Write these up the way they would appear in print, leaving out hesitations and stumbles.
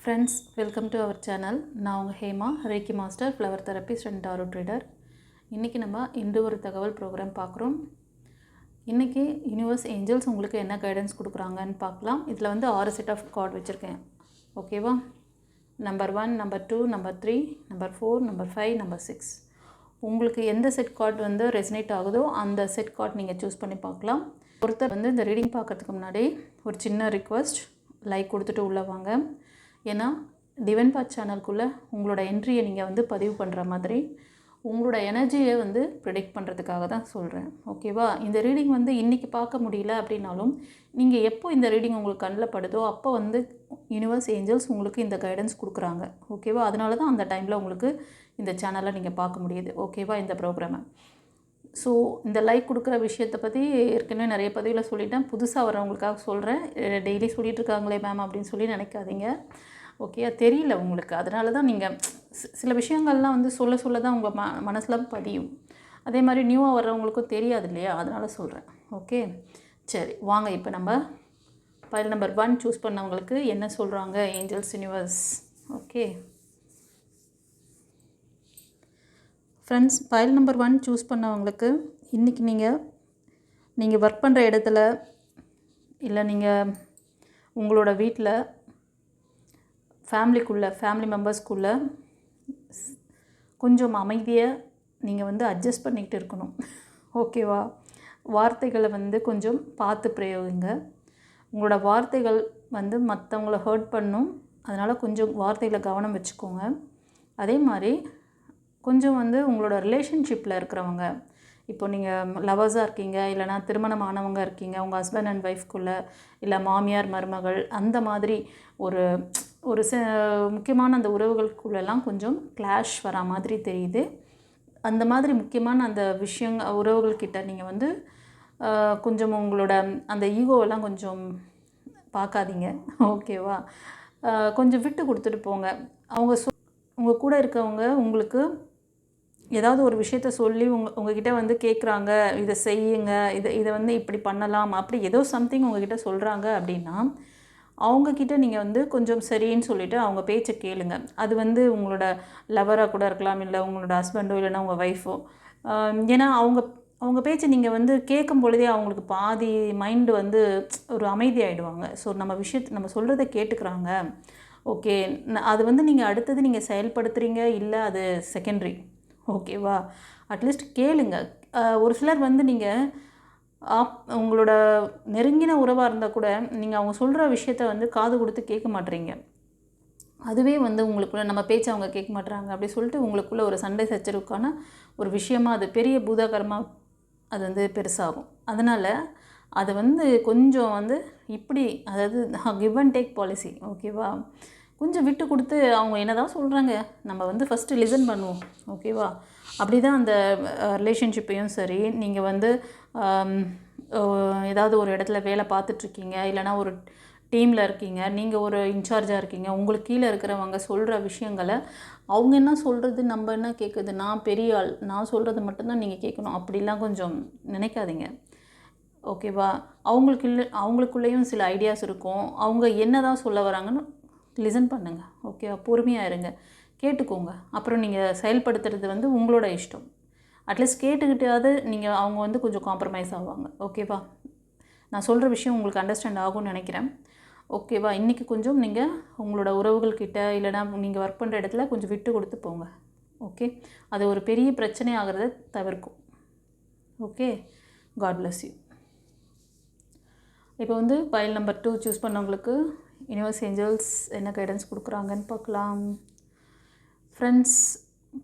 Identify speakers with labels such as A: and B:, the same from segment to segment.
A: Friends, welcome to our channel. நான் உங்கள் Hema, ரேக்கி master, flower therapist and tarot trader. இன்றைக்கி நம்ம இன்று ஒரு தகவல் ப்ரோக்ராம் பார்க்குறோம். இன்றைக்கி யூனிவர்ஸ் ஏஞ்சல்ஸ் உங்களுக்கு என்ன கைடன்ஸ் கொடுக்குறாங்கன்னு பார்க்கலாம். இதில் வந்து 6 செட் ஆஃப் கார்டு வச்சுருக்கேன். ஓகேவா? Number 1, number 2, number 3, number 4, number 5, number 6. உங்களுக்கு எந்த செட் கார்டு வந்து ரெசனேட் ஆகுதோ அந்த செட் கார்டு நீங்கள் சூஸ் பண்ணி பார்க்கலாம். ஒருத்தர் வந்து இந்த ரீடிங் பார்க்குறதுக்கு முன்னாடி ஒரு சின்ன ரிக்வெஸ்ட், லைக் கொடுத்துட்டு உள்ளே வாங்க. ஏன்னா டிவைன் பாத் சேனலுக்குள்ளே உங்களோட என்ட்ரியை நீங்கள் வந்து பதிவு பண்ணுற மாதிரி உங்களோட எனர்ஜியை வந்து ப்ரிடிக்ட் பண்ணுறதுக்காக தான் சொல்கிறேன். ஓகேவா? இந்த ரீடிங் வந்து இன்றைக்கி பார்க்க முடியல அப்படின்னாலும் நீங்கள் எப்போ இந்த ரீடிங் உங்களுக்கு கண்ணில் படுதோ அப்போ வந்து யூனிவர்ஸ் ஏஞ்சல்ஸ் உங்களுக்கு இந்த கைடன்ஸ் கொடுக்குறாங்க. ஓகேவா? அதனால தான் அந்த டைமில் உங்களுக்கு இந்த சேனலை நீங்கள் பார்க்க முடியுது. ஓகேவா? இந்த ப்ரோக்ராமை. ஸோ இந்த லைக் கொடுக்குற விஷயத்தை பற்றி ஏற்கனவே நிறைய பதிவில் சொல்லிட்டேன். புதுசாக வரவங்களுக்காக சொல்கிறேன். டெய்லி சொல்லிகிட்டு இருக்காங்களே மேம் அப்படின்னு சொல்லி நினைக்காதீங்க. ஓகே, தெரியல உங்களுக்கு. அதனால தான் நீங்கள் சில விஷயங்கள்லாம் வந்து சொல்ல தான் உங்கள் மனசில் பதியும். அதே மாதிரி நியூவாக வர்றவங்களுக்கும் தெரியாது இல்லையா? அதனால் சொல்கிறேன். ஓகே, சரி வாங்க. இப்போ நம்ம பைல் நம்பர் 1 சூஸ் பண்ணவங்களுக்கு என்ன சொல்கிறாங்க angels universe. Okay friends, file number 1 choose பண்ணவங்களுக்கு இன்றைக்கி நீங்கள் ஒர்க் பண்ணுற இடத்துல இல்லை நீங்கள் உங்களோட வீட்டில் ஃபேமிலி மெம்பர்ஸ்குள்ளே கொஞ்சம் அமைதியை நீங்கள் வந்து அட்ஜஸ்ட் பண்ணிக்கிட்டு இருக்கணும். ஓகேவா? வார்த்தைகளை வந்து கொஞ்சம் பார்த்து பிரயோகிங்க. உங்களோட வார்த்தைகள் வந்து மற்றவங்கள ஹர்ட் பண்ணும். அதனால் கொஞ்சம் வார்த்தைகளை கவனம் வச்சுக்கோங்க. அதே மாதிரி கொஞ்சம் வந்து உங்களோட ரிலேஷன்ஷிப்பில் இருக்கிறவங்க, இப்போ நீங்கள் லவர்ஸாக இருக்கீங்க, இல்லைனா திருமணமானவங்க இருக்கீங்க, உங்கள் ஹஸ்பண்ட் அண்ட் ஒய்ஃப்குள்ளே, இல்லை மாமியார் மருமகள், அந்த மாதிரி ஒரு ஒரு முக்கியமான அந்த உறவுகளுக்குள்ளெல்லாம் கொஞ்சம் கிளாஷ் வரா மாதிரி தெரியுது. அந்த மாதிரி முக்கியமான அந்த உறவுகள்கிட்ட நீங்கள் வந்து கொஞ்சம் உங்களோட அந்த ஈகோவெல்லாம் கொஞ்சம் பார்க்காதீங்க. ஓகேவா? கொஞ்சம் விட்டு கொடுத்துட்டு போங்க. உங்கள் கூட இருக்கவங்க உங்களுக்கு ஏதாவது ஒரு விஷயத்த சொல்லி உங்ககிட்ட வந்து கேட்குறாங்க, இதை செய்யுங்க, இதை வந்து இப்படி பண்ணலாம், அப்படி ஏதோ சம்திங் உங்ககிட்ட சொல்கிறாங்க அப்படின்னா அவங்கக்கிட்ட நீங்கள் வந்து கொஞ்சம் சரின்னு சொல்லிவிட்டு அவங்க பேச்சை கேளுங்க. அது வந்து உங்களோட லவராக கூட இருக்கலாம், இல்லை உங்களோட ஹஸ்பண்டோ, இல்லைனா உங்கள் ஒய்ஃபோ. ஏன்னா அவங்க பேச்சை நீங்கள் வந்து கேட்கும் பொழுதே அவங்களுக்கு பாதி மைண்டு வந்து ஒரு அமைதி ஆகிடுவாங்க. ஸோ நம்ம சொல்கிறத கேட்டுக்கிறாங்க. ஓகே, அது வந்து நீங்கள் அடுத்தது நீங்கள் செயல்படுத்துகிறீங்க, இல்லை அது செகண்ட்ரி. ஓகேவா? அட்லீஸ்ட் கேளுங்க. ஒரு சிலர் வந்து நீங்கள் உங்களோட நெருங்கின உறவாக இருந்தால் கூட நீங்கள் அவங்க சொல்கிற விஷயத்த வந்து காது கொடுத்து கேட்க மாட்டேறீங்க. அதுவே வந்து உங்களுக்குள்ளே நம்ம பேச்சை அவங்க கேட்க மாட்டுறாங்க அப்படி சொல்லிட்டு உங்களுக்குள்ளே ஒரு சண்டை சச்சரவுக்கான ஒரு விஷயமாக அது பெரிய பூதாகரமாக அது வந்து பெருசாகும். அதனால் அது வந்து கொஞ்சம் வந்து இப்படி, அதாவது கிவ் அண்ட் டேக் பாலிசி. ஓகேவா? கொஞ்சம் விட்டு கொடுத்து அவங்க என்ன தான் சொல்கிறாங்க நம்ம வந்து ஃபஸ்ட்டு லிசன் பண்ணுவோம். ஓகேவா? அப்படி தான் அந்த ரிலேஷன்ஷிப்பையும் சரி, நீங்கள் வந்து ஏதாவது ஒரு இடத்துல வேலை பார்த்துட்ருக்கீங்க, இல்லைனா ஒரு டீமில் இருக்கீங்க, நீங்கள் ஒரு இன்சார்ஜாக இருக்கீங்க, உங்களுக்கு கீழே இருக்கிறவங்க சொல்கிற விஷயங்களை அவங்க என்ன சொல்கிறது, நம்ம என்ன கேட்குறது, நான் பெரிய ஆள், நான் சொல்கிறது மட்டும்தான் நீங்கள் கேட்கணும், அப்படிலாம் கொஞ்சம் நினைக்காதீங்க. ஓகேவா? அவங்களுக்குள்ளேயும் சில ஐடியாஸ் இருக்கும். அவங்க என்ன தான் சொல்ல வராங்கன்னு லிசன் பண்ணுங்கள். ஓகேவா? பொறுமையாக இருங்க, கேட்டுக்கோங்க. அப்புறம் நீங்கள் செயல்படுத்துறது வந்து உங்களோட இஷ்டம். அட்லீஸ்ட் கேட்டுக்கிட்டாவது அவங்க வந்து கொஞ்சம் காம்ப்ரமைஸ் ஆவாங்க. ஓகேவா? நான் சொல்கிற விஷயம் உங்களுக்கு அண்டர்ஸ்டாண்ட் ஆகும்னு நினைக்கிறேன். ஓகேவா? இன்றைக்கி கொஞ்சம் நீங்கள் உங்களோட உறவுகள்கிட்ட, இல்லைனா நீங்கள் ஒர்க் பண்ணுற இடத்துல கொஞ்சம் விட்டு கொடுத்து போங்க. ஓகே? அது ஒரு பெரிய பிரச்சனை ஆகிறத தவிர்க்கும். ஓகே? God bless you. இப்போ வந்து பைல் நம்பர் 2 சூஸ் பண்ணவங்களுக்கு யூனிவர்ஸ் ஏஞ்சல்ஸ் என்ன கைடன்ஸ் கொடுக்குறாங்கன்னு பார்க்கலாம். ஃப்ரெண்ட்ஸ்,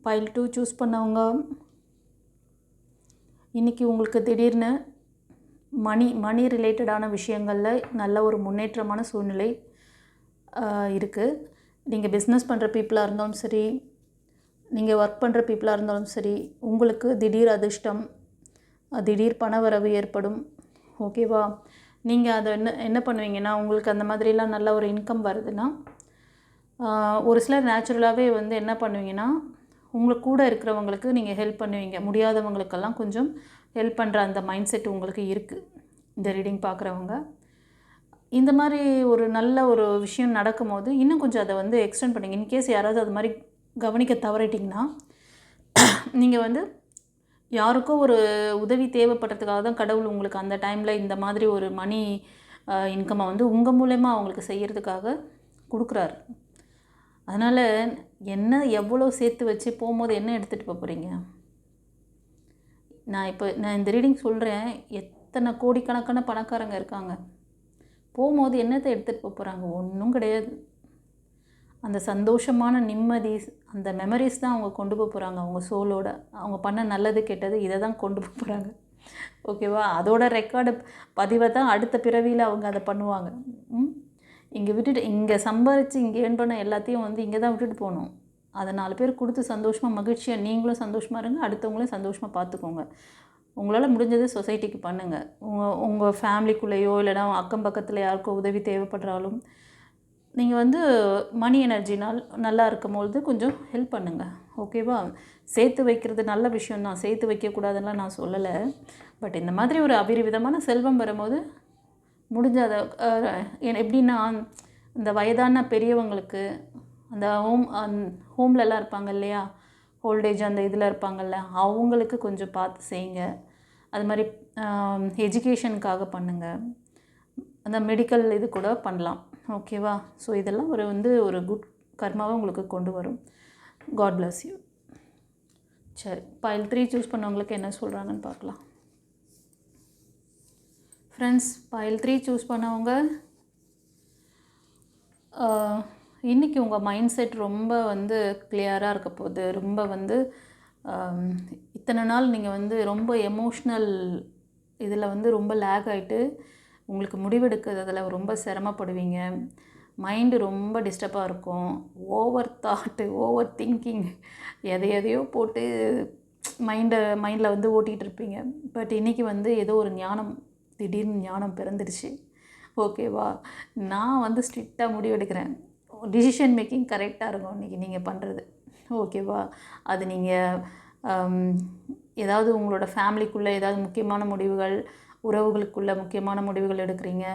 A: பைல் 2 சூஸ் பண்ணவங்க இன்றைக்கி உங்களுக்கு திடீர்னு மணி ரிலேட்டடான விஷயங்களில் நல்ல ஒரு முன்னேற்றமான சூழ்நிலை இருக்குது. நீங்கள் பிஸ்னஸ் பண்ணுற பீப்புளாக இருந்தாலும் சரி, நீங்கள் ஒர்க் பண்ணுற பீப்புளாக இருந்தாலும் சரி, உங்களுக்கு திடீர் அதிர்ஷ்டம், திடீர் பணவரவு ஏற்படும். ஓகேவா? நீங்கள் அதை என்ன பண்ணுவீங்கன்னா, உங்களுக்கு அந்த மாதிரிலாம் நல்ல ஒரு இன்கம் வருதுன்னா, ஒரு சிலர் நேச்சுரலாகவே வந்து என்ன பண்ணுவீங்கன்னா, உங்களுக்கு கூட இருக்கிறவங்களுக்கு நீங்கள் ஹெல்ப் பண்ணுவீங்க. முடியாதவங்களுக்கெல்லாம் கொஞ்சம் ஹெல்ப் பண்ணுற அந்த மைண்ட் செட் உங்களுக்கு இருக்குது இந்த ரீடிங் பார்க்குறவங்க. இந்த மாதிரி ஒரு நல்ல ஒரு விஷயம் நடக்கும்போது இன்னும் கொஞ்சம் அதை வந்து எக்ஸ்டெண்ட் பண்ணிங்க. இன்கேஸ் யாராவது அது மாதிரி கவனிக்க தவறிட்டிங்கன்னா நீங்கள் வந்து யாருக்கோ ஒரு உதவி தேவைப்படுறதுக்காக தான் கடவுள் உங்களுக்கு அந்த டைமில் இந்த மாதிரி ஒரு மணி இன்கம்மை வந்து உங்கள் மூலயமா அவங்களுக்கு செய்கிறதுக்காக கொடுக்குறாரு. அதனால் என்ன எவ்வளோ சேர்த்து வச்சு போகும்போது என்ன எடுத்துகிட்டு போக போகிறீங்க? நான் இந்த ரீடிங் சொல்கிறேன், எத்தனை கோடிக்கணக்கான பணக்காரங்க இருக்காங்க. போகும்போது என்னத்தை எடுத்துகிட்டு போக போகிறாங்க? ஒன்றும் கிடையாது. அந்த சந்தோஷமான நிம்மதி, அந்த மெமரிஸ் தான் அவங்க கொண்டு போக போகிறாங்க. அவங்க சோலோட அவங்க பண்ண நல்லது கெட்டது இதை தான் கொண்டு போக போகிறாங்க. ஓகேவா? அதோட ரெக்கார்டு பதிவை தான் அடுத்த பிறவியில் அவங்க அதை பண்ணுவாங்க. இங்கே விட்டுட்டு இங்கே சம்பாரித்து இங்கே ஏர்ன் பண்ண எல்லாத்தையும் வந்து இங்கே தான் விட்டுட்டு போகணும். அதை 4 பேர் கொடுத்து சந்தோஷமாக மகிழ்ச்சியாக நீங்களும் சந்தோஷமாக இருங்க, அடுத்தவங்களையும் சந்தோஷமாக பார்த்துக்கோங்க. உங்களால் முடிஞ்சது சொசைட்டிக்கு பண்ணுங்கள். உங்கள் ஃபேமிலிக்குள்ளேயோ இல்லைனா அக்கம் பக்கத்தில் யாருக்கோ உதவி தேவைப்படுறாலும் நீங்கள் வந்து மணி எனர்ஜினால் நல்லா இருக்கும்பொழுது கொஞ்சம் ஹெல்ப் பண்ணுங்கள். ஓகேவா? சேர்த்து வைக்கிறது நல்ல விஷயந்தான், சேர்த்து வைக்கக்கூடாதுன்னெலாம் நான் சொல்லலை. பட் இந்த மாதிரி ஒரு அபரிவிதமான செல்வம் வரும்போது முடிஞ்ச அதை எப்படின்னா இந்த வயதான பெரியவங்களுக்கு அந்த ஹோம்லலாம் இருப்பாங்க இல்லையா, ஓல்டேஜ் அந்த இதில் இருப்பாங்கள்ல, அவங்களுக்கு கொஞ்சம் பார்த்து செய்யுங்க. அது மாதிரி எஜுகேஷனுக்காக பண்ணுங்கள். அந்த மெடிக்கல் இது கூட பண்ணலாம். ஓகேவா? ஸோ இதெல்லாம் ஒரு குட் கர்மாவை உங்களுக்கு கொண்டு வரும். God bless you. சரி, பைல் 3 சூஸ் பண்ணவங்களுக்கு என்ன சொல்கிறாங்கன்னு பார்க்கலாம். ஃப்ரெண்ட்ஸ், பைல் 3 சூஸ் பண்ணவங்க இன்றைக்கி உங்கள் மைண்ட் செட் ரொம்ப கிளியராக இருக்க போகுது. ரொம்ப இத்தனை நாள் நீங்கள் ரொம்ப எமோஷ்னல் இதில் ரொம்ப லேக் ஆகிட்டு உங்களுக்கு முடிவெடுக்கிறதுல ரொம்ப சிரமப்படுவீங்க. மைண்டு ரொம்ப டிஸ்டர்பாக இருக்கும். ஓவர் தாட்டு, ஓவர் திங்கிங், எதையோ போட்டு மைண்டில் ஓட்டிகிட்டு இருப்பீங்க. பட் இன்றைக்கி ஏதோ ஒரு ஞானம், திடீர்னு ஞானம் பிறந்துடுச்சு. ஓகேவா? நான் ஸ்ட்ரிக்டாக முடிவெடுக்கிறேன். டிசிஷன் மேக்கிங் கரெக்டாக இருக்கும் இன்றைக்கி நீங்கள் பண்ணுறது. ஓகேவா? அது நீங்கள் ஏதாவது உங்களோட ஃபேமிலிக்குள்ளே ஏதாவது முக்கியமான முடிவுகள், உறவுகளுக்குள்ளே முக்கியமான முடிவுகள் எடுக்கிறீங்க.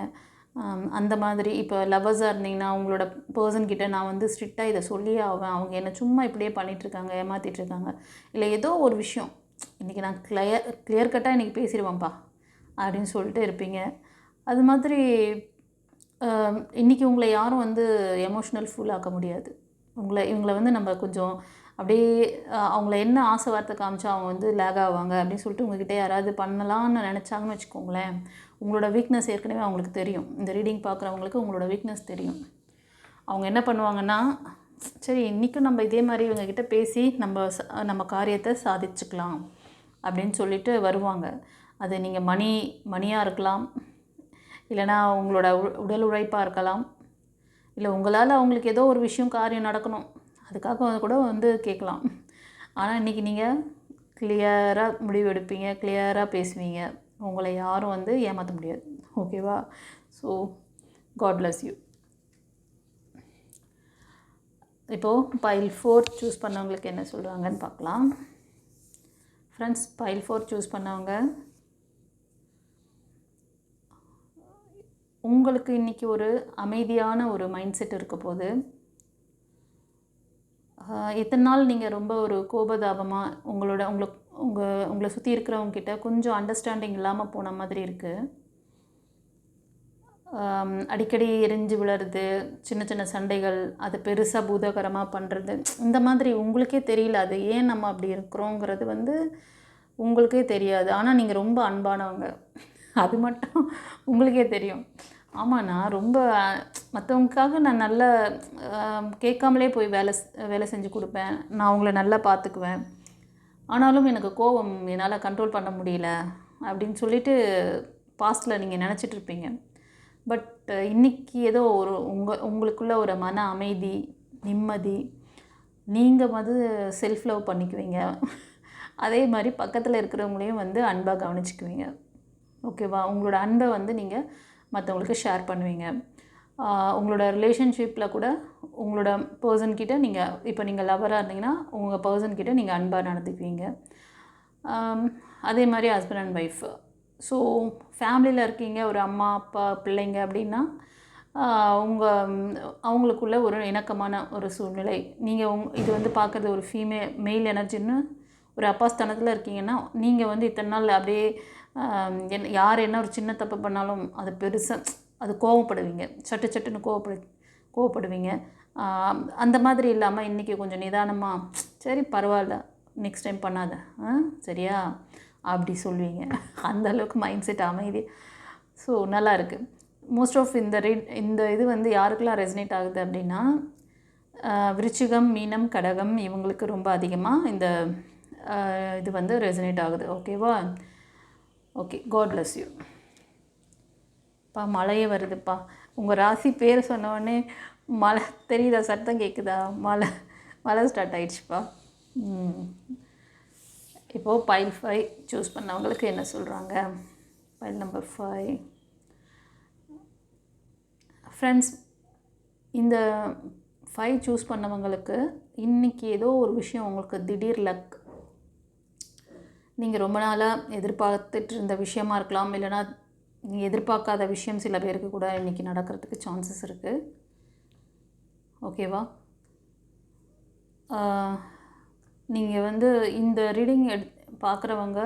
A: அந்த மாதிரி இப்போ லவ்வர்ஸாக இருந்தீங்கன்னா உங்களோட பர்சன்கிட்ட நான் ஸ்ட்ரிக்டாக இதை சொல்லியே ஆவேன், அவங்க என்னை சும்மா இப்படியே பண்ணிகிட்ருக்காங்க, ஏமாற்றிட்டுருக்காங்க, இல்லை ஏதோ ஒரு விஷயம் இன்றைக்கி நான் கிளியர் கட்டாக இன்றைக்கி பேசிடுவேன்ப்பா அப்படின்னு சொல்லிட்டு இருப்பீங்க. அது மாதிரி இன்றைக்கி உங்களை யாரும் எமோஷ்னல் ஃபுல் ஆக்க முடியாது. இவங்களை நம்ம கொஞ்சம் அப்படியே அவங்கள என்ன ஆசை வார்த்தை காமிச்சா அவங்க லேக் ஆவாங்க அப்படின்னு சொல்லிட்டு உங்கள்கிட்ட யாராவது பண்ணலான்னு நினச்சாங்கன்னு வச்சுக்கோங்களேன், உங்களோட வீக்னஸ் ஏற்கனவே அவங்களுக்கு தெரியும். இந்த ரீடிங் பார்க்குறவங்களுக்கு உங்களோட வீக்னஸ் தெரியும். அவங்க என்ன பண்ணுவாங்கன்னா, சரி இன்றைக்கும் நம்ம இதே மாதிரி இவங்கக்கிட்ட பேசி நம்ம காரியத்தை சாதிச்சுக்கலாம் அப்படின்னு சொல்லிட்டு வருவாங்க. அது நீங்கள் மணியாக இருக்கலாம், இல்லைனா உங்களோட உடல் உழைப்பாக இருக்கலாம், இல்லை உங்களால் அவங்களுக்கு ஏதோ ஒரு விஷயம் காரியம் நடக்கணும், அதுக்காக கூட கேட்கலாம். ஆனால் இன்றைக்கி நீங்கள் கிளியராக முடிவெடுப்பீங்க, கிளியராக பேசுவீங்க. உங்களை யாரும் ஏமாற்ற முடியாது. ஓகேவா? So God bless you. இப்போது பைல் 4 சூஸ் பண்ணவங்களுக்கு என்ன சொல்கிறாங்கன்னு பார்க்கலாம். ஃப்ரெண்ட்ஸ், பைல் 4 சூஸ் பண்ணவங்க உங்களுக்கு இன்றைக்கி ஒரு அமைதியான ஒரு மைண்ட் செட் இருக்க போது. இத்தனை நாள் நீங்கள் ரொம்ப ஒரு கோபதாபமாக உங்களை சுற்றி இருக்கிறவங்கக்கிட்ட கொஞ்சம் அண்டர்ஸ்டாண்டிங் இல்லாமல் போன மாதிரி இருக்குது. அடிக்கடி எரிஞ்சு விழுறது, சின்ன சின்ன சண்டைகள், அது பெருசாக பூதகரமாக பண்ணுறது, இந்த மாதிரி உங்களுக்கே தெரியல அது ஏன் நம்ம அப்படி இருக்கிறோங்கிறது உங்களுக்கே தெரியாது. ஆனால் நீங்கள் ரொம்ப அன்பானவங்க, அது மட்டும் உங்களுக்கே தெரியும். ஆமாம், நான் ரொம்ப மற்றவங்களுக்காக நான் நல்லா கேட்காமலே போய் வேலை செஞ்சு கொடுப்பேன், நான் அவங்கள நல்லா பார்த்துக்குவேன். ஆனாலும் எனக்கு கோபம் என்னால் கண்ட்ரோல் பண்ண முடியல அப்படின்னு சொல்லிட்டு பாஸ்ட்டில் நீங்கள் நினச்சிட்ருப்பீங்க. பட் இன்றைக்கி ஏதோ உங்களுக்குள்ள ஒரு மன அமைதி, நிம்மதி, நீங்கள் செல்ஃப் லவ் பண்ணிக்குவீங்க. அதே மாதிரி பக்கத்தில் இருக்கிறவங்களையும் அன்பாக கவனிச்சிக்குவீங்க. ஓகேவா? உங்களோட அன்பை நீங்கள் மற்றவங்களுக்கு ஷேர் பண்ணுவீங்க. உங்களோட ரிலேஷன்ஷிப்பில் கூட உங்களோட பர்சன்கிட்ட இப்போ நீங்கள் லவராக இருந்தீங்கன்னா உங்கள் பர்சன்கிட்ட நீங்கள் அன்பாக நடந்துக்குவீங்க. அதே மாதிரி ஹஸ்பண்ட் அண்ட் ஒய்ஃப் ஸோ ஃபேமிலியில் இருக்கீங்க, ஒரு அம்மா அப்பா பிள்ளைங்க அப்படின்னா அவங்களுக்குள்ள ஒரு இணக்கமான ஒரு சூழ்நிலை. நீங்கள் இது வந்து பார்க்குறது ஒரு மெயில் எனர்ஜின்னு ஒரு அப்பா ஸ்தானத்தில் இருக்கீங்கன்னா, நீங்கள் வந்து இத்தனை நாள் அப்படியே யார் என்ன ஒரு சின்ன தப்பு பண்ணாலும் அது பெருசாக அது கோவப்படுவீங்க, சட்டுன்னு கோவப்படுவீங்க. அந்த மாதிரி இல்லாமல் இன்றைக்கி கொஞ்சம் நிதானமாக, சரி பரவாயில்ல, நெக்ஸ்ட் டைம் பண்ணாத, சரியா அப்படி சொல்லுவீங்க. அந்த அளவுக்கு மைண்ட் செட் அமைதி. ஸோ நல்லா இருக்குது. மோஸ்ட் ஆஃப் இந்த இது வந்து யாருக்கெல்லாம் ரெசனேட் ஆகுது அப்படின்னா, விருச்சிகம், மீனம், கடகம் இவங்களுக்கு ரொம்ப அதிகமாக இந்த இது வந்து ரெசனேட் ஆகுது. ஓகேவா? Okay, God bless you. பா மழையே வருதுப்பா. உங்கள் ராசி பேர் சொன்னோடனே மழை தெரியுதா? சத்தம் கேட்குதா? மழை ஸ்டார்ட் ஆகிடுச்சுப்பா. இப்போது பைல் 5 சூஸ் பண்ணவங்களுக்கு என்ன சொல்கிறாங்க? File number 5. ஃப்ரெண்ட்ஸ், இந்த 5 சூஸ் பண்ணவங்களுக்கு இன்றைக்கி ஏதோ ஒரு விஷயம் உங்களுக்கு திடீர் லக். நீங்கள் ரொம்ப நாளாக எதிர்பார்த்துட்டு இருந்த விஷயமா இருக்கலாம், இல்லைனா நீங்கள் எதிர்பார்க்காத விஷயம் சில பேருக்கு கூட இன்றைக்கி நடக்கிறதுக்கு சான்சஸ் இருக்குது. ஓகேவா? நீங்கள் வந்து இந்த ரீடிங் பார்க்குறவங்க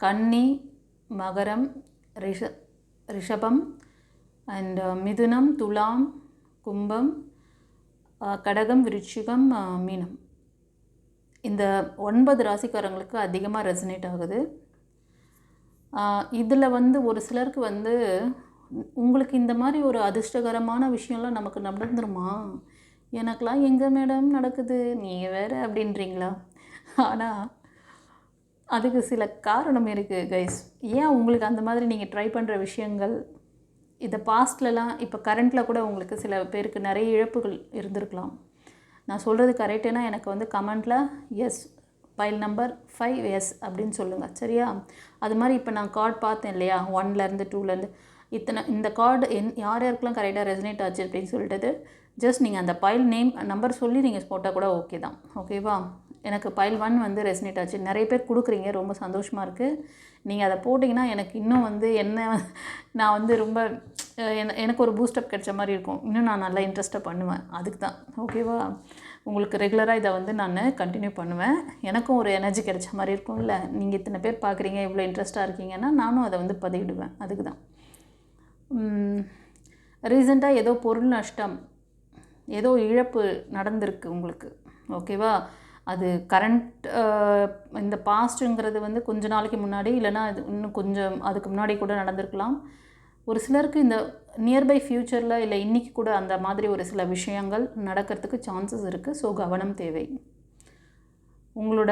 A: கன்னி, மகரம், ரிஷபம் அண்ட் மிதுனம், துலாம், கும்பம், கடகம், விருச்சிகம், மீனம், இந்த 9 ராசிக்காரங்களுக்கு அதிகமாக ரெசனேட் ஆகுது. இதில் வந்து ஒரு சிலருக்கு வந்து உங்களுக்கு இந்த மாதிரி ஒரு அதிர்ஷ்டகரமான விஷயம்லாம் நமக்கு நடந்துருமா, எனக்கெலாம் எங்கே மேடம் நடக்குது, நீங்கள் வேறு அப்படின்றீங்களா? ஆனால் அதுக்கு சில காரணம் இருக்குது கைஸ். ஏன் உங்களுக்கு அந்த மாதிரி நீங்கள் ட்ரை பண்ணுற விஷயங்கள் இதை பாஸ்ட்லலாம் இப்போ கரண்ட்டில் கூட உங்களுக்கு சில பேருக்கு நிறைய இழப்புகள் இருந்திருக்கலாம். நான் சொல்கிறது கரெக்டுனா எனக்கு வந்து கமெண்ட்டில் எஸ், பைல் நம்பர் 5 எஸ் அப்படின்னு சொல்லுங்கள், சரியா? அது மாதிரி இப்போ நான் கார்டு பார்த்தேன் இல்லையா, 1லேருந்து 2லேருந்து இந்த கார்டு யார் யாருக்கெல்லாம் கரெக்டாக ரெசனேட் ஆச்சு அப்படின்னு சொல்லிட்டு ஜஸ்ட் நீங்கள் அந்த பைல் நேம் நம்பர் சொல்லி நீங்கள் போட்டால் கூட ஓகே தான். ஓகேவா? எனக்கு பைல் 1 வந்து ரெசனேட் ஆச்சு. நிறைய பேர் கொடுக்குறீங்க, ரொம்ப சந்தோஷமாக இருக்குது. நீங்கள் அதை போட்டிங்கன்னா எனக்கு இன்னும் வந்து நான் வந்து ரொம்ப எனக்கு ஒரு பூஸ்டப் கிடைச்ச மாதிரி இருக்கும். இன்னும் நான் நல்லா இன்ட்ரெஸ்ட்டாக பண்ணுவேன். அதுக்கு தான். ஓகேவா? உங்களுக்கு ரெகுலராக இதை வந்து நான் கண்டினியூ பண்ணுவேன். எனக்கும் ஒரு எனர்ஜி கிடைச்ச மாதிரி இருக்கும்ல. நீங்கள் இத்தனை பேர் பார்க்குறீங்க, இவ்வளோ இன்ட்ரெஸ்ட்டாக இருக்கீங்கன்னா நானும் அதை வந்து பதிவிடுவேன். அதுக்கு தான். ரீசெண்டாக ஏதோ பொருள் நஷ்டம், ஏதோ இழப்பு நடந்திருக்கு உங்களுக்கு. ஓகேவா? அது கரண்ட் இந்த பாஸ்ட்டுங்கிறது வந்து கொஞ்ச நாளைக்கு முன்னாடி, இல்லைனா அது இன்னும் கொஞ்சம் அதுக்கு முன்னாடி கூட நடந்திருக்கலாம். ஒரு சிலருக்கு இந்த நியர்பை ஃப்யூச்சரில் இல்லை இன்றைக்கி கூட அந்த மாதிரி ஒரு சில விஷயங்கள் நடக்கிறதுக்கு சான்சஸ் இருக்குது. ஸோ கவனம் தேவை. உங்களோட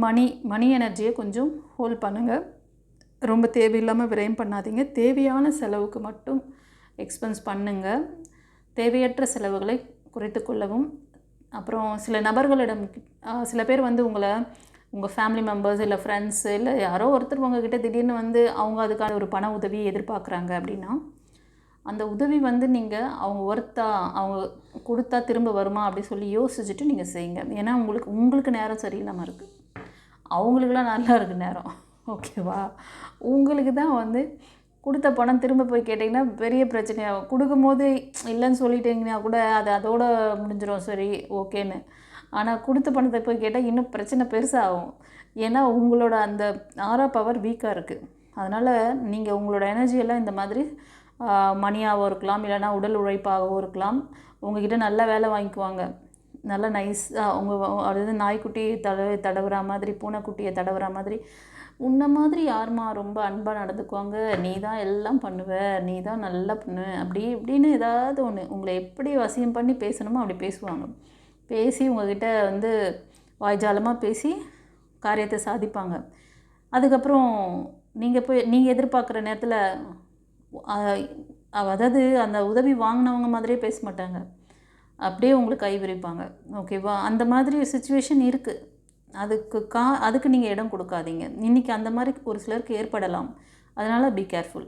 A: மணி எனர்ஜியை கொஞ்சம் ஹோல்ட் பண்ணுங்கள். ரொம்ப தேவையில்லாமல் விரயம் பண்ணாதீங்க. தேவையான செலவுக்கு மட்டும் எக்ஸ்பென்ஸ் பண்ணுங்கள். தேவையற்ற செலவுகளை குறைத்து கொள்ளவும். அப்புறம் சில நபர்களிடம் சில பேர் வந்து உங்கள் ஃபேமிலி மெம்பர்ஸ் இல்லை ஃப்ரெண்ட்ஸு இல்லை யாரோ ஒருத்தர் உங்ககிட்ட திடீர்னு வந்து அவங்க அதுக்கான ஒரு பண உதவி எதிர்பார்க்குறாங்க அப்படின்னா, அந்த உதவி வந்து நீங்கள் அவங்க கொடுத்தா திரும்ப வருமா அப்படி சொல்லி யோசிச்சுட்டு நீங்கள் செய்யுங்க. ஏன்னா உங்களுக்கு நேரம் சரியில்லாமல் இருக்குது, அவங்களுக்குலாம் நல்லா இருக்குது நேரம். ஓகேவா? உங்களுக்கு தான் வந்து கொடுத்த பணம் திரும்ப போய் கேட்டிங்கன்னா பெரிய பிரச்சனையாகும். கொடுக்கும்போது இல்லைன்னு சொல்லிட்டீங்கன்னா கூட அது அதோடு முடிஞ்சிடும், சரி ஓகேன்னு. ஆனால் கொடுத்த பணத்தை போய் கேட்டால் இன்னும் பிரச்சனை பெருசாகும். ஏன்னா உங்களோட அந்த ஆரா பவர் வீக்காக இருக்குது. அதனால் நீங்கள் உங்களோட எனர்ஜியெல்லாம் இந்த மாதிரி மணியாகவும் இருக்கலாம், இல்லைனா உடல் உழைப்பாகவும் இருக்கலாம். உங்கள்கிட்ட நல்ல வேலை வாங்கிக்குவாங்க, நல்ல நைஸாக அதாவது நாய்க்குட்டி தடவுற மாதிரி, பூனைக்குட்டியை தடவுற மாதிரி, உன்னை மாதிரி யாருமா ரொம்ப அன்பாக நடந்துக்குவாங்க, நீ தான் எல்லாம் பண்ணுவ, நீ தான் நல்லா பண்ணு, அப்படி இப்படின்னு ஏதாவது ஒன்று உங்களை எப்படி வசியம் பண்ணி பேசணுமோ அப்படி பேசுவாங்க. பேசி உங்கள்கிட்ட வந்து வாய்ஜாலமாக பேசி காரியத்தை சாதிப்பாங்க. அதுக்கப்புறம் நீங்கள் எதிர்பார்க்குற நேரத்தில் அதாவது அந்த உதவி வாங்கினவங்க மாதிரியே பேச மாட்டாங்க, அப்படியே உங்களுக்கு கை விரிப்பாங்க. ஓகேவா? அந்த மாதிரி சிச்சுவேஷன் இருக்குது. அதுக்கு நீங்கள் இடம் கொடுக்காதீங்க. இன்றைக்கி அந்த மாதிரி ஒரு சிலருக்கு ஏற்படலாம். அதனால் பி கேர்ஃபுல்.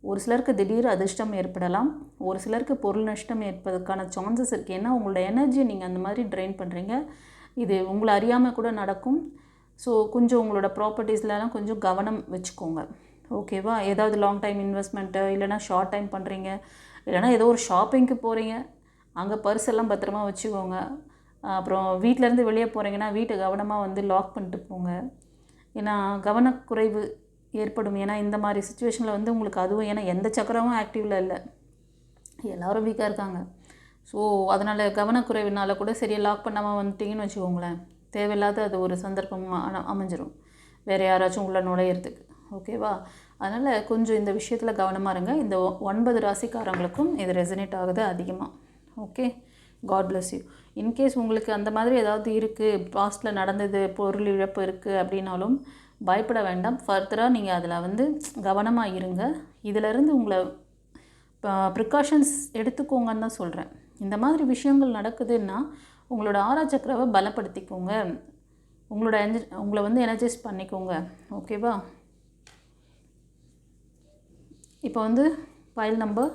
A: ஒரு சிலருக்கு திடீர் அதிர்ஷ்டம் ஏற்படலாம், ஒரு சிலருக்கு பொருள் நஷ்டம் ஏற்பதற்கான சான்சஸ் இருக்குது. ஏன்னா உங்களோட எனர்ஜியை நீங்கள் அந்த மாதிரி ட்ரெயின் பண்ணுறீங்க. இது உங்களை அறியாமல் கூட நடக்கும். ஸோ கொஞ்சம் உங்களோட ப்ராப்பர்ட்டிஸ்லாம் கொஞ்சம் கவனம் வச்சுக்கோங்க. ஓகேவா? ஏதாவது லாங் டைம் இன்வெஸ்ட்மெண்ட்டு இல்லைனா ஷார்ட் டைம் பண்ணுறீங்க, இல்லைனா ஏதோ ஒரு ஷாப்பிங்க்கு போகிறீங்க, அங்கே பர்ஸ் எல்லாம் பத்திரமா வச்சுக்கோங்க. அப்புறம் வீட்டிலேருந்து வெளியே போகிறீங்கன்னா வீட்டை கவனமாக வந்து லாக் பண்ணிட்டு போங்க. ஏன்னா கவனக்குறைவு ஏற்படும். ஏன்னா இந்த மாதிரி சுச்சுவேஷனில் வந்து உங்களுக்கு அதுவும் ஏன்னா எந்த சக்கரமும் ஆக்டிவில் இல்லை, எல்லோரும் வீக்காக இருக்காங்க. ஸோ அதனால் கவனக்குறைவினால் கூட சரியாக லாக் பண்ணாமல் வந்துட்டிங்கன்னு வச்சுக்கோங்களேன், தேவையில்லாத அது ஒரு சந்தர்ப்பம் அமைஞ்சிரும் வேறு யாராச்சும் உள்ள நுழையிறதுக்கு. ஓகேவா? அதனால் கொஞ்சம் இந்த விஷயத்தில் கவனமாக இருங்க. இந்த 9 ராசிக்காரங்களுக்கும் இது ரெசனேட் ஆகுது அதிகமாக. Okay, God bless you. In case உங்களுக்கு அந்த மாதிரி ஏதாவது இருக்குது, பாஸ்ட்டில் நடந்தது, பொருள் இழப்பு இருக்குது அப்படின்னாலும் பயப்பட வேண்டாம். ஃபர்தராக நீங்கள் அதில் வந்து கவனமாக இருங்க. இதிலேருந்து உங்களை ப்ரிகாஷன்ஸ் எடுத்துக்கோங்கன்னு தான் சொல்கிறேன். இந்த மாதிரி விஷயங்கள் நடக்குதுன்னா உங்களோட ஆறாச்சக்கரவை பலப்படுத்திக்கோங்க, உங்களை வந்து எனர்ஜைஸ் பண்ணிக்கோங்க. ஓகேவா? இப்போ வந்து ஃபைல் நம்பர்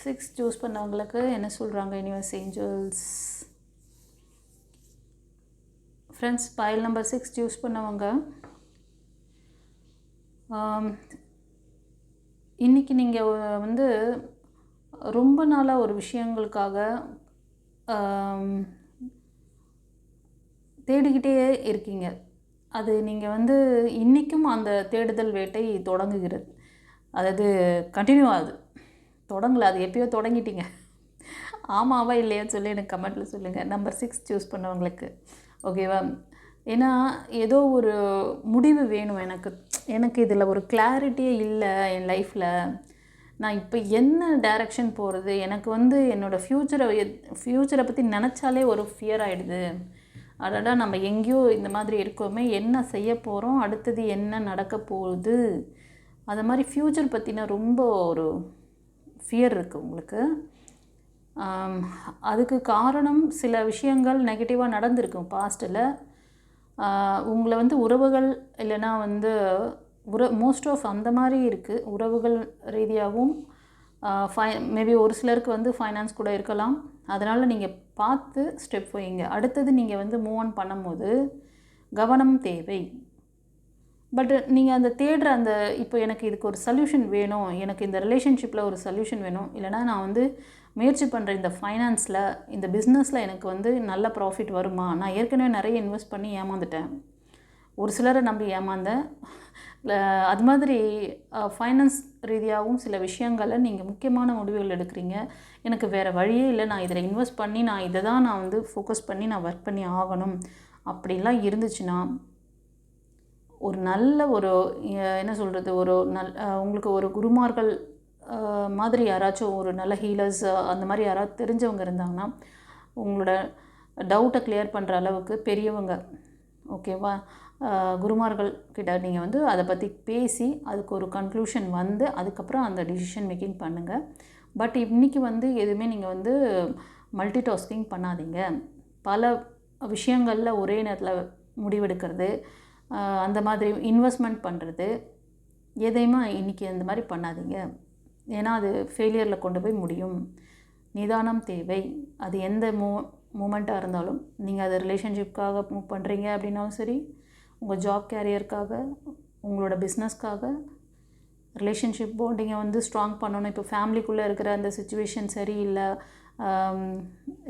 A: 6 சூஸ் பண்ணவங்களுக்கு என்ன சொல்கிறாங்க universe Angeles? Friends, file number 6 choose பண்ணவங்க இன்றைக்கி நீங்கள் வந்து ரொம்ப நாளாக ஒரு விஷயங்களுக்காக தேடிக்கிட்டே இருக்கீங்க. அது நீங்கள் வந்து இன்றைக்கும் அந்த தேடுதல் வேட்டை தொடங்குகிறது. அதாவது கண்டினியூ ஆகுது, தொடங்கலை, அது எப்போயோ தொடங்கிட்டீங்க. ஆமாவா இல்லையான்னு சொல்லி எனக்கு கமெண்ட்டில் சொல்லுங்கள். நம்பர் 6 சூஸ் பண்ணவங்களுக்கு. ஓகேவா? ஏன்னா ஏதோ ஒரு முடிவு வேணும் எனக்கு இதில் ஒரு கிளாரிட்டியே இல்லை என் லைஃப்பில். நான் இப்போ என்ன டைரக்ஷன் போகிறது, எனக்கு வந்து என்னோடய ஃப்யூச்சரை பற்றி நினச்சாலே ஒரு ஃபியர் ஆகிடுது. அடடா, நம்ம எங்கேயோ இந்த மாதிரி இருக்கோமே, என்ன செய்ய போகிறோம், அடுத்தது என்ன நடக்க போகுது, அது மாதிரி ஃப்யூச்சர் பற்றின ரொம்ப ஒரு ஃபியர் இருக்குது உங்களுக்கு. அதுக்கு காரணம் சில விஷயங்கள் நெகட்டிவாக நடந்திருக்கும் பாஸ்ட்டில். உங்களை வந்து உறவுகள் இல்லைன்னா வந்து மோஸ்ட் ஆஃப் அந்த மாதிரி இருக்குது. உறவுகள் ரீதியாகவும் மேபி ஒரு சிலருக்கு வந்து ஃபைனான்ஸ் கூட இருக்கலாம். அதனால் நீங்கள் பார்த்து ஸ்டெப் வைங்க. அடுத்தது நீங்கள் வந்து மூவ் ஆன் பண்ணும்போது கவனம் தேவை. பட் நீங்கள் அந்த தேடுற அந்த இப்போ எனக்கு இதுக்கு ஒரு சொல்யூஷன் வேணும், எனக்கு இந்த ரிலேஷன்ஷிப்பில் ஒரு சொல்யூஷன் வேணும், இல்லைனா நான் வந்து முயற்சி பண்ணுற இந்த ஃபைனான்ஸில் இந்த பிஸ்னஸில் எனக்கு வந்து நல்ல ப்ராஃபிட் வருமா, நான் ஏற்கனவே நிறைய இன்வெஸ்ட் பண்ணி ஏமாந்துட்டேன், ஒரு சிலரை நம்பி ஏமாந்தேன். அது மாதிரி ஃபைனான்ஸ் ரீதியாகவும் சில விஷயங்களை நீங்கள் முக்கியமான முடிவுகள் எடுக்கிறீங்க. எனக்கு வேறு வழியே இல்லை, நான் இதில் இன்வெஸ்ட் பண்ணி நான் இதை தான் நான் வந்து ஃபோக்கஸ் பண்ணி நான் ஒர்க் பண்ணி ஆகணும் அப்படிலாம் இருந்துச்சுன்னா ஒரு நல்ல ஒரு என்ன சொல்கிறது, ஒரு உங்களுக்கு ஒரு குருமார்கள் மாதிரி யாராச்சும் ஒரு நல்ல ஹீலர்ஸ் அந்த மாதிரி யாராவது தெரிஞ்சவங்க இருந்தாங்கன்னா உங்களோட டவுட்டை கிளியர் பண்ணுற அளவுக்கு பெரியவங்க, ஓகேவா, குருமார்கள் கிட்ட நீங்கள் வந்து அதை பற்றி பேசி அதுக்கு ஒரு கன்க்ளூஷன் வந்து அதுக்கப்புறம் அந்த டிசிஷன் மேக்கிங் பண்ணுங்கள். பட் இன்றைக்கி வந்து எதுவுமே நீங்கள் வந்து மல்டி டாஸ்கிங் பண்ணாதீங்க. பல விஷயங்களில் ஒரே நேரத்தில் முடிவெடுக்கிறது, அந்த மாதிரி இன்வெஸ்ட்மெண்ட் பண்ணுறது, எதையுமே இன்றைக்கி அந்த மாதிரி பண்ணாதீங்க. ஏன்னா அது ஃபெயிலியரில் கொண்டு போய் முடியும். நிதானம் தேவை. அது எந்த மூமெண்ட்டாக இருந்தாலும், நீங்கள் அதை ரிலேஷன்ஷிப்காக மூவ் பண்ணுறீங்க அப்படின்னாலும் சரி, உங்கள் ஜாப் கேரியருக்காக, உங்களோட பிஸ்னஸ்க்காக, ரிலேஷன்ஷிப் பாண்டிங்கை வந்து ஸ்ட்ராங் பண்ணணும். இப்போ ஃபேமிலிக்குள்ளே இருக்கிற அந்த சுச்சுவேஷன் சரியில்லை,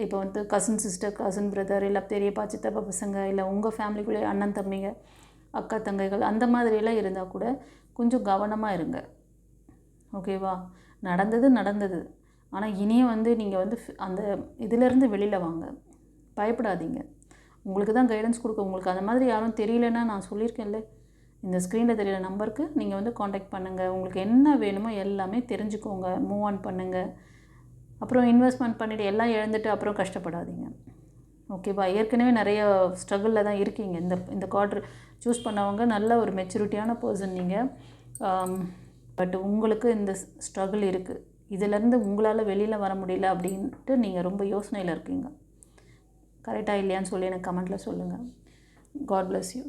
A: இப்போ வந்து கசின் சிஸ்டர், கசின் பிரதர், இல்லை பெரியப்பா சித்தப்பா பசங்க, இல்லை உங்கள் ஃபேமிலிக்குள்ளே அண்ணன் தம்பிங்க, அக்கா தங்கைகள், அந்த மாதிரியெல்லாம் இருந்தால் கூட கொஞ்சம் கவனமாக இருங்க. ஓகேவா? நடந்தது. ஆனால் இனியும் வந்து நீங்கள் வந்து அந்த இதிலேருந்து வெளியில் வாங்க, பயப்படாதீங்க. உங்களுக்கு தான் கைடன்ஸ் கொடுக்க. உங்களுக்கு அந்த மாதிரி யாரும் தெரியலன்னா நான் சொல்லியிருக்கேன்ல, இந்த ஸ்க்ரீனில் தெரியல நம்பருக்கு நீங்கள் வந்து காண்டாக்ட் பண்ணுங்கள். உங்களுக்கு என்ன வேணுமோ எல்லாமே தெரிஞ்சுக்கோங்க, மூவ் ஆன் பண்ணுங்கள். அப்புறம் இன்வெஸ்ட்மெண்ட் பண்ணிவிட்டு எல்லாம் இழந்துட்டு அப்புறம் கஷ்டப்படாதீங்க. ஓகேவா? ஏற்கனவே நிறைய ஸ்ட்ரகிளில் தான் இருக்கீங்க. இந்த குவார்ட்டர் சூஸ் பண்ணவங்க நல்ல ஒரு மெச்சூரிட்டியான பர்சன் நீங்கள். பட் உங்களுக்கு இந்த ஸ்ட்ரகிள் இருக்குது, இதிலேருந்து உங்களால் வெளியில் வர முடியல அப்படின்ட்டு நீங்கள் ரொம்ப யோசனையில் இருக்கீங்க. கரெக்டாக இல்லையான்னு சொல்லி எனக்கு கமெண்ட்டில் சொல்லுங்கள். God bless you.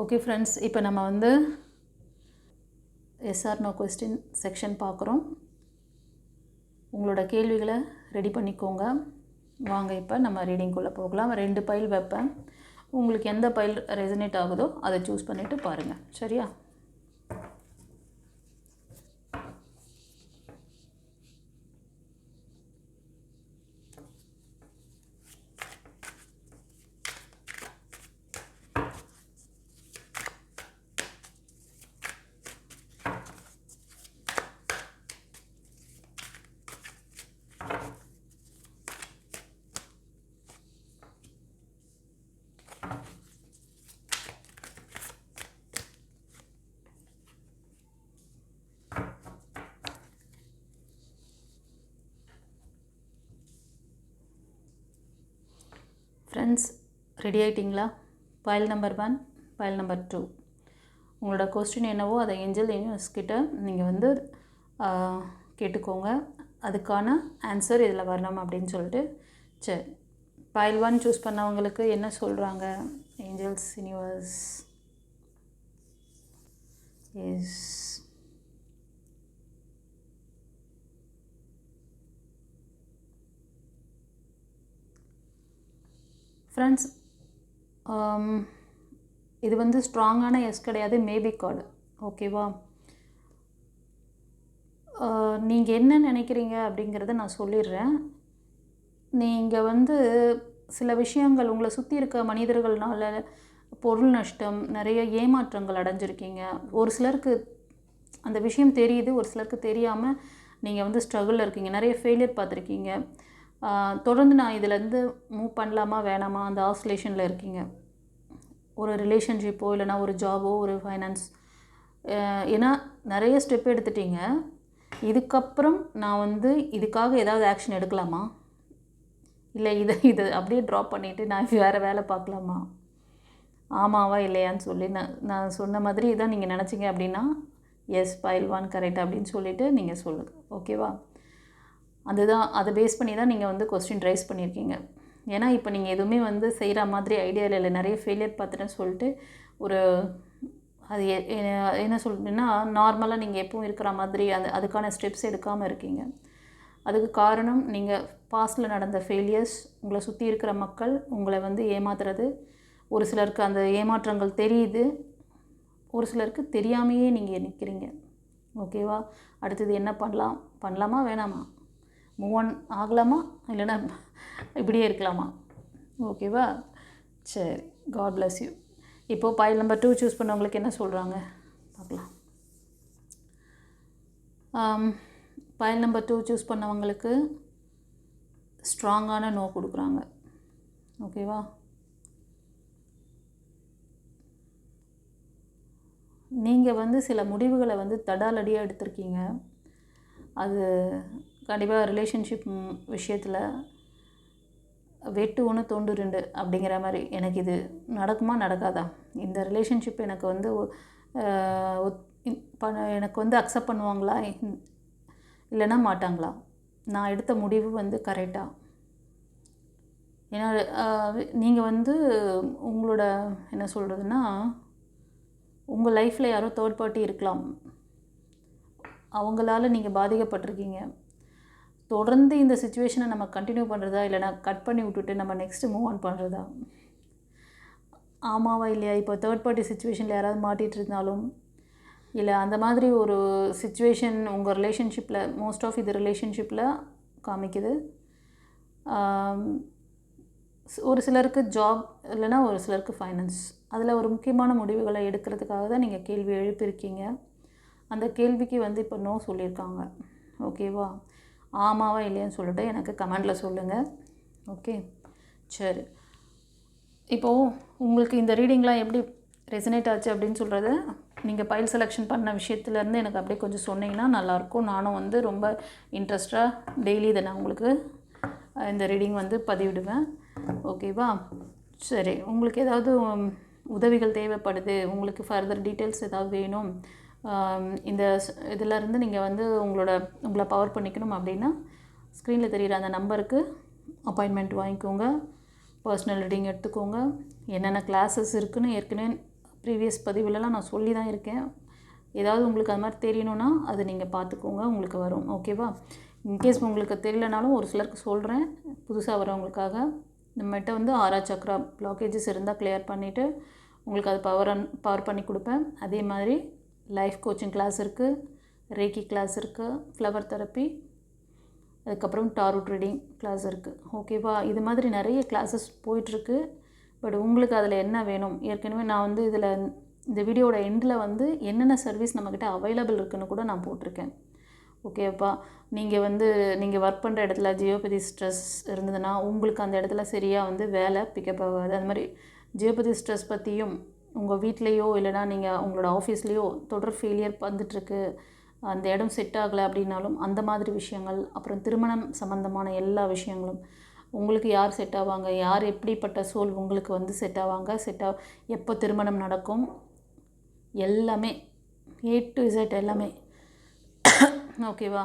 A: Okay friends, இப்போ நம்ம வந்து எஸ்ஆர் நோ கொஸ்டின் செக்ஷன் பார்க்குறோம். உங்களோட கேள்விகளை ரெடி பண்ணிக்கோங்க. வாங்க இப்போ நம்ம ரீடிங்குள்ளே போகலாம். 2 பைல் வைப்பேன். உங்களுக்கு எந்த பைல் ரெசனேட் ஆகுதோ அதை சூஸ் பண்ணிவிட்டு பாருங்கள். சரியா? ஃப்ரெண்ட்ஸ், ரெடி ஆகிட்டிங்களா? File number 1, file number 2. உங்களோட கொஸ்டின் என்னவோ அதை ஏஞ்சல் கிட்ட நீங்கள் வந்து கேட்டுக்கோங்க. அதுக்கான ஆன்சர் இதில் வரணும் அப்படின்னு சொல்லிட்டு. சரி, பைல் 1 சூஸ் பண்ணவங்களுக்கு என்ன சொல்கிறாங்க? ஏஞ்சல்ஸ், யூனிவர்ஸ் இஸ் ஃப்ரெண்ட்ஸ், இது வந்து ஸ்ட்ராங்கான எஸ் கிடையாது, மேபி கார்டு. ஓகேவா? நீங்கள் என்ன நினைக்கிறீங்க அப்படிங்கிறத நான் சொல்லிடுறேன். நீங்கள் வந்து சில விஷயங்கள் உங்களை சுற்றி இருக்க மனிதர்கள்னால பொருள் நஷ்டம், நிறைய ஏமாற்றங்கள் அடைஞ்சிருக்கீங்க. ஒரு சிலருக்கு அந்த விஷயம் தெரியுது, ஒரு சிலருக்கு தெரியாமல் நீங்கள் வந்து ஸ்ட்ரகிளில் இருக்கீங்க. நிறைய ஃபெயிலியர் பார்த்துருக்கீங்க. தொடர்ந்து நான் இதிலேருந்து மூவ் பண்ணலாமா வேணாமா அந்த ஆஸ்லேஷனில் இருக்கீங்க. ஒரு ரிலேஷன்ஷிப்போ இல்லைனா ஒரு ஜாபோ ஒரு ஃபைனான்ஸ், ஏன்னா நிறைய ஸ்டெப் எடுத்துட்டீங்க. இதுக்கப்புறம் நான் வந்து இதுக்காக ஏதாவது ஆக்ஷன் எடுக்கலாமா, இல்லை இது அப்படியே ட்ராப் பண்ணிவிட்டு நான் வேறு வேலை பார்க்கலாமா, ஆமாவா இல்லையான்னு சொல்லி நான் சொன்ன மாதிரி இதான் நீங்கள் நினச்சிங்க அப்படின்னா எஸ், பைல் 1 கரெக்ட் அப்படின்னு சொல்லிவிட்டு நீங்கள் சொல்லுங்கள். ஓகேவா? அதுதான், அதை பேஸ் பண்ணி தான் நீங்கள் வந்து கொஸ்டின் ரைஸ் பண்ணியிருக்கீங்க. ஏன்னா இப்போ நீங்கள் எதுவுமே வந்து செய்கிற மாதிரி ஐடியாவில் இல்லை, நிறைய ஃபெயிலியர் பார்த்துட்டேன்னு சொல்லிட்டு ஒரு அது என்ன சொல்கிறீங்கன்னா நார்மலாக நீங்கள் எப்பவும் இருக்கிற மாதிரி அதுக்கான ஸ்டெப்ஸ் எடுக்காமல் இருக்கீங்க. அதுக்கு காரணம் நீங்கள் பாஸ்டில் நடந்த ஃபெயிலியர்ஸ், உங்களை சுற்றி இருக்கிற மக்கள் உங்களை வந்து ஏமாத்துறது. ஒரு சிலருக்கு அந்த ஏமாற்றங்கள் தெரியுது, ஒரு சிலருக்கு தெரியாமையே நீங்கள் நிற்கிறீங்க. ஓகேவா? அடுத்தது என்ன பண்ணலாமா வேணாமா, மூவ் ஆன் ஆகலாமா இல்லைன்னா இப்படியே இருக்கலாமா? ஓகேவா? சரி, காட் பிளஸ் யூ. இப்போது பைல் நம்பர் 2 சூஸ் பண்ணவங்களுக்கு என்ன சொல்கிறாங்க பார்க்கலாம். பைல் நம்பர் 2 சூஸ் பண்ணவங்களுக்கு ஸ்ட்ராங்கான நோ கொடுக்குறாங்க. ஓகேவா? நீங்கள் வந்து சில முடிவுகளை வந்து தடாலடியாக எடுத்திருக்கீங்க. அது கண்டிப்பாக ரிலேஷன்ஷிப் விஷயத்தில் வெட்டு 1 தொண்டு 2 அப்படிங்கிற மாதிரி. எனக்கு இது நடக்குமா நடக்காதா, இந்த ரிலேஷன்ஷிப் எனக்கு வந்து எனக்கு வந்து அக்செப்ட் பண்ணுவாங்களா இல்லைன்னா மாட்டாங்களா, நான் எடுத்த முடிவு வந்து கரெக்டாக. ஏன்னா நீங்கள் வந்து உங்களோட என்ன சொல்கிறதுன்னா உங்கள் லைஃப்பில் யாரோ தேர்ட் பார்ட்டி இருக்கலாம், அவங்களால நீங்கள் பாதிக்கப்பட்டிருக்கீங்க. தொடர்ந்து இந்த சுச்சுவேஷனை நம்ம கண்டினியூ பண்ணுறதா இல்லைனா கட் பண்ணி விட்டுட்டு நம்ம நெக்ஸ்ட்டு மூவ் ஆன் பண்ணுறதா, ஆமாவா இல்லையா? இப்போ தேர்ட் பார்ட்டி சுச்சுவேஷனில் யாராவது மாட்டிகிட்டு இருந்தாலும் இல்லை அந்த மாதிரி ஒரு சுச்சுவேஷன் உங்கள் ரிலேஷன்ஷிப்பில், மோஸ்ட் ஆஃப் இது ரிலேஷன்ஷிப்பில் காமிக்குது. ஒரு சிலருக்கு ஜாப் இல்லைனா ஒரு சிலருக்கு ஃபைனான்ஸ், அதில் ஒரு முக்கியமான முடிவுகளை எடுக்கிறதுக்காக தான் நீங்கள் கேள்வி எழுப்பியிருக்கீங்க. அந்த கேள்விக்கு வந்து இப்போ நோ சொல்லியிருக்காங்க. ஓகேவா? ஆமாவா இல்லையான்னு சொல்லிட்டு எனக்கு கமெண்டில் சொல்லுங்கள். ஓகே, சரி. இப்போது உங்களுக்கு இந்த ரீடிங்லாம் எப்படி ரெசனேட் ஆச்சு அப்படின்னு சொல்கிறத நீங்கள் பைல் செலெக்ஷன் பண்ண விஷயத்துலேருந்து எனக்கு அப்படியே கொஞ்சம் சொன்னீங்கன்னா நல்லாயிருக்கும். நானும் வந்து ரொம்ப இன்ட்ரெஸ்டாக டெய்லி இதை நான் உங்களுக்கு இந்த ரீடிங் வந்து பதிவிடுவேன். ஓகேவா? சரி, உங்களுக்கு ஏதாவது உதவிகள் தேவைப்படுது, உங்களுக்கு ஃபர்தர் டீட்டெயில்ஸ் ஏதாவது வேணும், இந்த இதிலேருந்து நீங்கள் வந்து உங்களை பவர் பண்ணிக்கணும் அப்படின்னா ஸ்க்ரீனில் தெரிகிற அந்த நம்பருக்கு அப்பாயின்மெண்ட் வாங்கிக்கோங்க, பர்சனல் ரீடிங் எடுத்துக்கோங்க. என்னென்ன கிளாஸஸ் இருக்குதுன்னு ஏற்கனவே ப்ரீவியஸ் பதிவுலலாம் நான் சொல்லி தான் இருக்கேன். ஏதாவது உங்களுக்கு அது மாதிரி தெரியணுன்னா அதை நீங்கள் பார்த்துக்கோங்க, உங்களுக்கு வரும். ஓகேவா? இன்கேஸ் உங்களுக்கு தெரியலனாலும் ஒரு சிலருக்கு சொல்கிறேன், புதுசாக வரவங்களுக்காக. நம்மகிட்ட வந்து 6 சக்ரா பிளாக்கேஜஸ் இருந்தால் கிளியர் பண்ணிவிட்டு உங்களுக்கு அது பவர் பண்ணி கொடுப்பேன். அதே மாதிரி லைஃப் கோச்சிங் கிளாஸ் இருக்குது, ரேக்கி கிளாஸ் இருக்குது, ஃப்ளவர் தெரப்பி, அதுக்கப்புறம் டாரோட் ரீடிங் கிளாஸ் இருக்குது. ஓகேவா? இது மாதிரி நிறைய கிளாஸஸ் போயிட்டுருக்கு. பட் உங்களுக்கு அதில் என்ன வேணும், ஏற்கனவே நான் வந்து இந்த வீடியோட எண்டில் வந்து என்னென்ன சர்வீஸ் நம்மக்கிட்ட அவைலபிள் இருக்குதுன்னு கூட நான் போட்டிருக்கேன். ஓகேப்பா? நீங்கள் ஒர்க் பண்ணுற இடத்துல ஜியோபதி ஸ்ட்ரெஸ் இருந்ததுன்னா உங்களுக்கு அந்த இடத்துல சரியாக வந்து வேலை பிக்கப் ஆகாது. அது மாதிரி ஜியோபதி ஸ்ட்ரெஸ் பற்றியும் உங்கள் வீட்லேயோ இல்லைனா நீங்கள் உங்களோட ஆஃபீஸ்லேயோ தொடர் ஃபெயிலியர் வந்துட்டுருக்கு, அந்த இடம் செட் ஆகலை அப்படின்னாலும் அந்த மாதிரி விஷயங்கள், அப்புறம் திருமணம் சம்மந்தமான எல்லா விஷயங்களும், உங்களுக்கு யார் செட் ஆவாங்க, யார் எப்படிப்பட்ட சோல் உங்களுக்கு வந்து செட் ஆவாங்க, எப்போ திருமணம் நடக்கும், எல்லாமே A to Z எல்லாமே. ஓகேவா?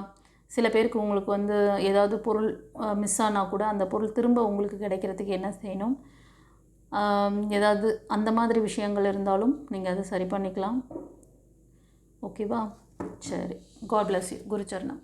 A: சில பேருக்கு உங்களுக்கு வந்து ஏதாவது பொருள் மிஸ் ஆனால் கூட அந்த பொருள் திரும்ப உங்களுக்கு கிடைக்கிறதுக்கு என்ன செய்யணும், ஏதாவது அந்த மாதிரி விஷயங்கள் இருந்தாலும் நீங்கள் அதை சரி பண்ணிக்கலாம். ஓகேவா? சரி, காட் பிளஸ் யூ. குருச்சரணம்.